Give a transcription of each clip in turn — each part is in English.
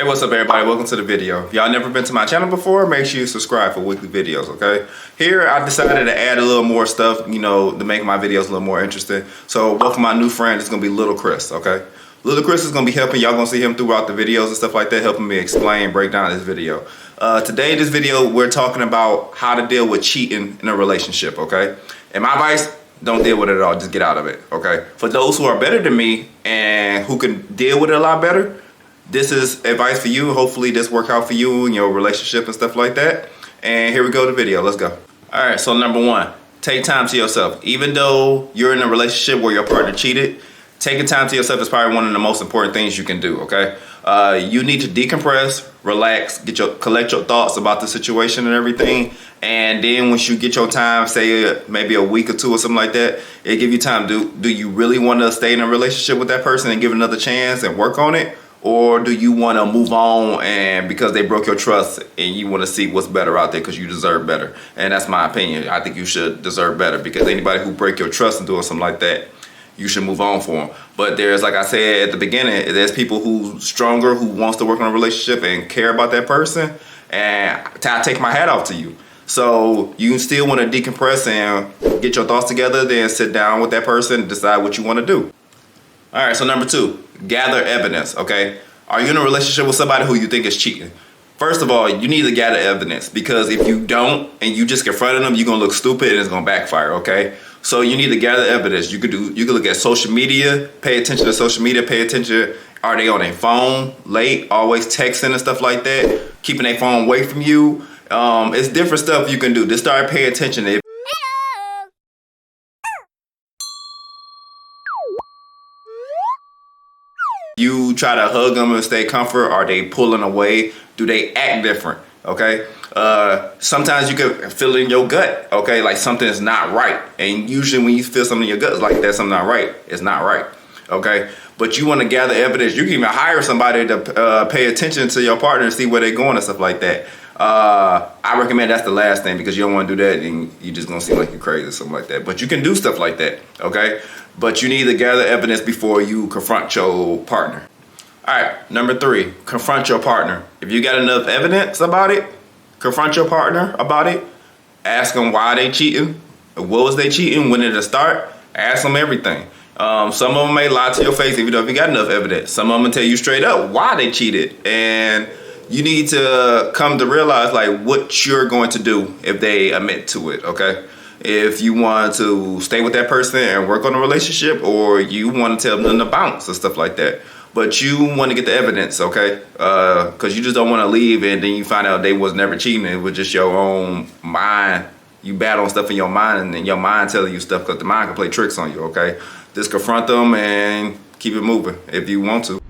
what's up everybody? Welcome to the video. If y'all never been to my channel before, make sure you subscribe for weekly videos, okay? Here, I decided to add a little more stuff, you know, to make my videos a little more interesting. So, welcome my new friend. It's gonna be Little Chris, okay? Little Chris is gonna be helping. Y'all gonna see him throughout the videos and stuff like that, helping me explain, break down this video. Today, in this video, we're talking about how to deal with cheating in a relationship, okay? And my advice, don't deal with it at all. Just get out of it, okay? For those who are better than me and who can deal with it a lot better, this is advice for you. Hopefully this work out for you in your relationship and stuff like that. And here we go, the video. Let's go. All right, so number one, take time to yourself. Even though you're in a relationship where your partner cheated, taking time to yourself is probably one of the most important things you can do, okay? You need to decompress, relax, collect your thoughts about the situation and everything. And then once you get your time, say maybe a week or two or something like that, it give you time. Do you really want to stay in a relationship with that person and give it another chance and work on it? Or do you want to move on and because they broke your trust and you want to see what's better out there because you deserve better? And that's my opinion. I think you should deserve better because anybody who break your trust and doing something like that, you should move on for them. But there's, like I said at the beginning, there's people who's stronger, who wants to work on a relationship and care about that person. And I take my hat off to you. So you still want to decompress and get your thoughts together, then sit down with that person and decide what you want to do. All right, so number two, gather evidence, okay? Are you in a relationship with somebody who you think is cheating? First of all, you need to gather evidence because if you don't and you just confronted them, you're gonna look stupid and it's gonna backfire, okay? So you need to gather evidence. You could look at social media, pay attention to social media, pay attention, are they on their phone, late, always texting and stuff like that, keeping their phone away from you. It's different stuff you can do. Just start paying attention. You try to hug them and stay comfort. Are they pulling away? Do they act different? Okay. Sometimes you can feel it in your gut. Okay, like something is not right. And usually when you feel something in your gut, it's like that's something not right. It's not right. Okay. But you want to gather evidence. You can even hire somebody to pay attention to your partner and see where they're going and stuff like that. I recommend that's the last thing because you don't want to do that and you're just gonna seem like you're crazy or something like that. But you can do stuff like that. Okay. But you need to gather evidence before you confront your partner. All right, number three, confront your partner. If you got enough evidence about it, confront your partner about it. Ask them why they cheating, what was they cheating, when did it start? Ask them everything. Some of them may lie to your face even though if you got enough evidence. Some of them tell you straight up why they cheated. And you need to come to realize like what you're going to do if they admit to it, okay? If you want to stay with that person and work on a relationship, or you want to tell them to bounce and stuff like that. But you want to get the evidence, okay? Because you just don't want to leave and then you find out they was never cheating. It was just your own mind. You battle stuff in your mind and then your mind telling you stuff because the mind can play tricks on you, okay? Just confront them and keep it moving if you want to.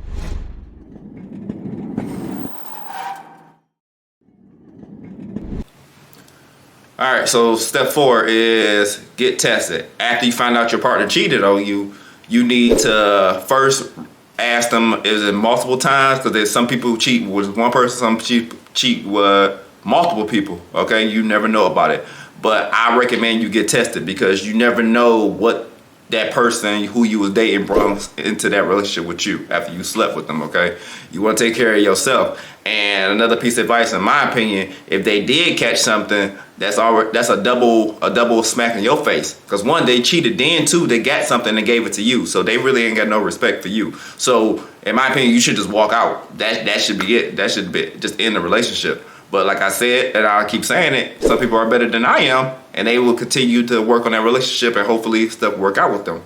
All right, so step 4 is get tested. After you find out your partner cheated on you, you need to first ask them, is it multiple times? Because there's some people who cheat with one person, some cheat with multiple people, okay? You never know about it. But I recommend you get tested because you never know what that person who you was dating brought into that relationship with you after you slept with them, okay? You want to take care of yourself. And another piece of advice, in my opinion, if they did catch something, that's a double smack in your face. Because one, they cheated, then two, they got something and gave it to you. So they really ain't got no respect for you. So in my opinion, you should just walk out. That should be it. That should be just end the relationship. But like I said, and I keep saying it, some people are better than I am, and they will continue to work on that relationship and hopefully stuff work out with them.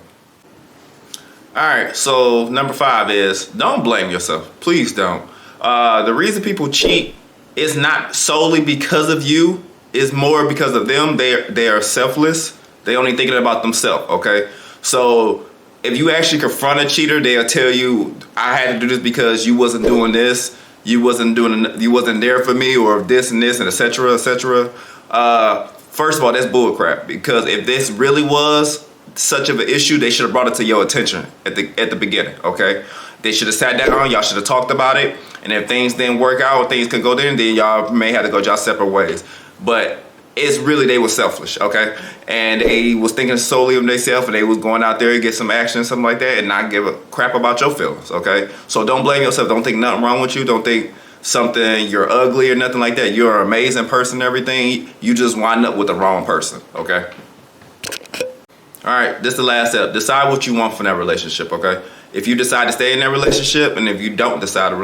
All right, so number 5 is don't blame yourself. Please don't. The reason people cheat is not solely because of you. It's more because of them. They are selfless. They only thinking about themselves, okay? So if you actually confront a cheater, they'll tell you, I had to do this because you wasn't doing this. You wasn't there for me, or this and this and etc. etc. First of all, that's bullcrap because if this really was such of an issue, they should have brought it to your attention at the beginning, okay? They should have sat down, y'all should have talked about it, and if things didn't work out, things could go there, and then y'all may have to go y'all separate ways. But it's really they were selfish, okay? And they was thinking solely of themselves, and they was going out there to get some action and something like that and not give a crap about your feelings, okay? So don't blame yourself. Don't think nothing wrong with you. Don't think something you're ugly or nothing like that. You're an amazing person and everything. You just wind up with the wrong person, okay? All right, this is the last step. Decide what you want from that relationship, okay? If you decide to stay in that relationship, and if you don't decide to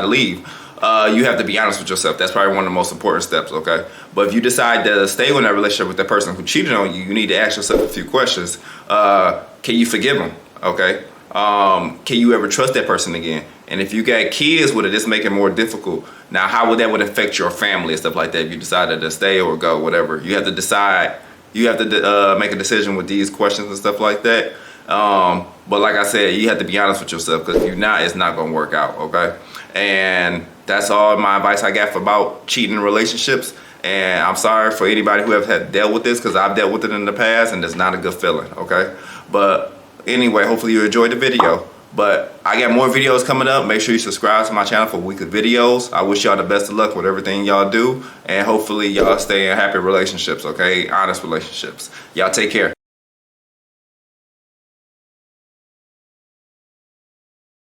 leave, you have to be honest with yourself. That's probably one of the most important steps, okay? But if you decide to stay in that relationship with that person who cheated on you, you need to ask yourself a few questions. Can you forgive them, okay? Can you ever trust that person again? And if you got kids with it, this make it more difficult. Now, how would that affect your family and stuff like that if you decided to stay or go, whatever? You have to decide. You have to make a decision with these questions and stuff like that. But like I said, you have to be honest with yourself, because if you're not, it's not going to work out, okay? And that's all my advice I got about cheating in relationships. And I'm sorry for anybody who have had dealt with this, because I've dealt with it in the past, and it's not a good feeling, okay? But anyway, hopefully you enjoyed the video. But I got more videos coming up. Make sure you subscribe to my channel for weekly videos. I wish y'all the best of luck with everything y'all do. And hopefully y'all stay in happy relationships, okay? Honest relationships. Y'all take care.